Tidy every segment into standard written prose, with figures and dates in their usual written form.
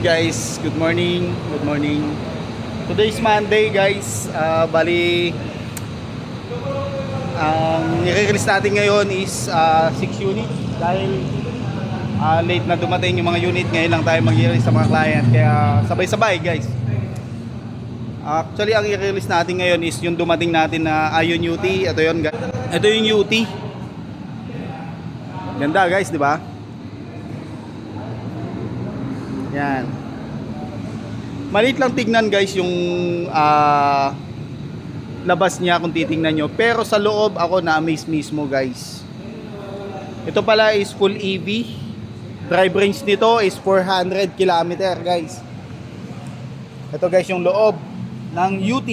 guys, good morning. Good morning. Today is Monday guys. Bali ang i-release natin ngayon is 6 units dahil late na dumating yung mga unit. Ngayon lang tayo mag-release sa mga client, kaya sabay-sabay guys. Actually ang i-release natin ngayon is yung dumating natin na Ion UT. Ito yun guys. Ito yung UT. Ganda guys, di ba? Yan. Maliit lang tignan guys yung labas niya kung titingnan nyo. Pero sa loob ako na-amaze mismo guys. Ito pala is full EV. Drive range nito is 400 km guys. Ito guys yung loob ng UT.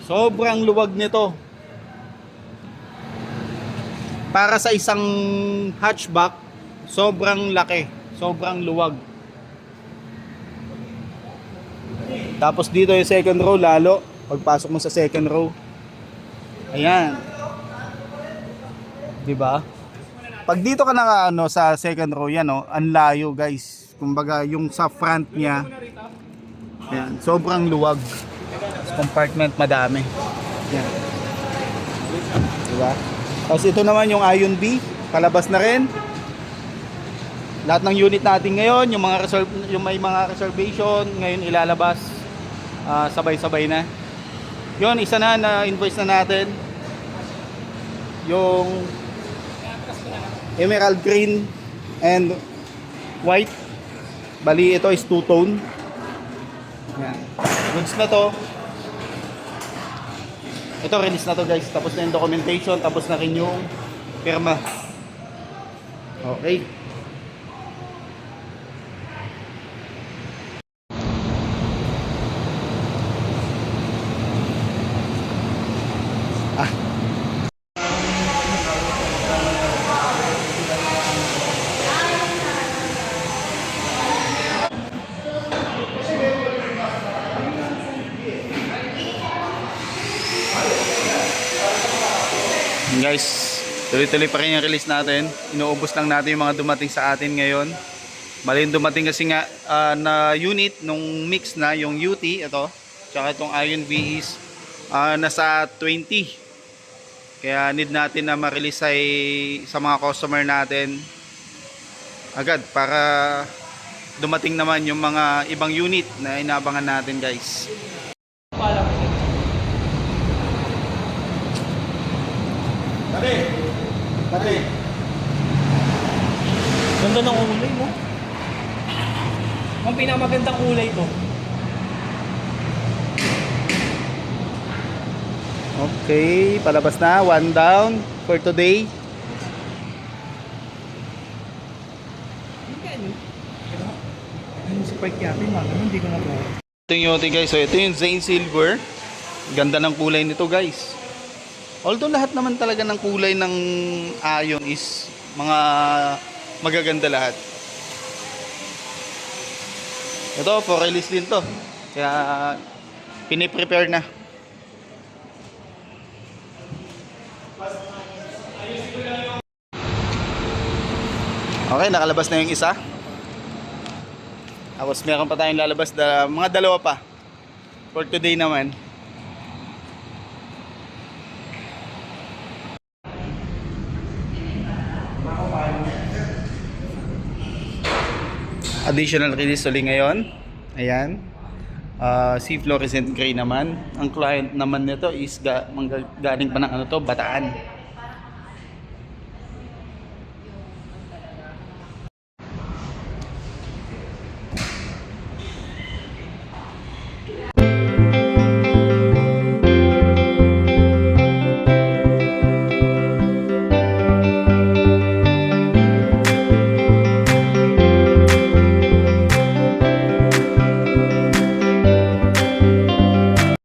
Sobrang luwag nito. Para sa isang hatchback, sobrang laki. Sobrang luwag. Tapos dito yung second row lalo. Pagpasok mo sa second row. Ayan. 'Di ba? Pag dito ka na sa second row yan ang layo guys. Kumbaga yung sa front niya. Ayan, sobrang luwag. Compartment madami. Ayan. 'Di ba? Tapos ito naman yung Ion B, palabas na rin. Lahat ng unit natin ngayon, yung may mga reservation, ngayon ilalabas sabay-sabay na. Yon, isa na invoice na natin. Yung emerald green and white. Bali ito is two-tone. Yan. Goods na to. Ito release na to guys. Tapos na yung documentation, tapos na rin yung pirma. Okay. Guys, tuloy-tuloy pa rin yung release natin. Inuubos lang natin yung mga dumating sa atin ngayon. Bali yung dumating kasi nga na unit nung mix na yung UT ito, tsaka itong Ion V is nasa 20. Kaya need natin na ma-release sa mga customer natin agad para dumating naman yung mga ibang unit na inaabangan natin guys. Pati. Ganda ng kulay mo. Ang pinakamagandang kulay ko. Okay, palabas na. One down for today. Ano si Park Yapi, hindi ko na po. Ito yung guys. So ito yung Zane Silver. Ganda ng kulay nito guys. Although lahat naman talaga ng kulay ng Ion is mga magaganda lahat. Ito for release din to. Kaya piniprepare na. Okay, nakalabas na yung isa. Tapos meron pa tayong lalabas mga dalawa pa. For today naman. Additional release ulit ngayon. Ayan. Si fluorescent gray naman. Ang client naman nito is galing pa ng Bataan.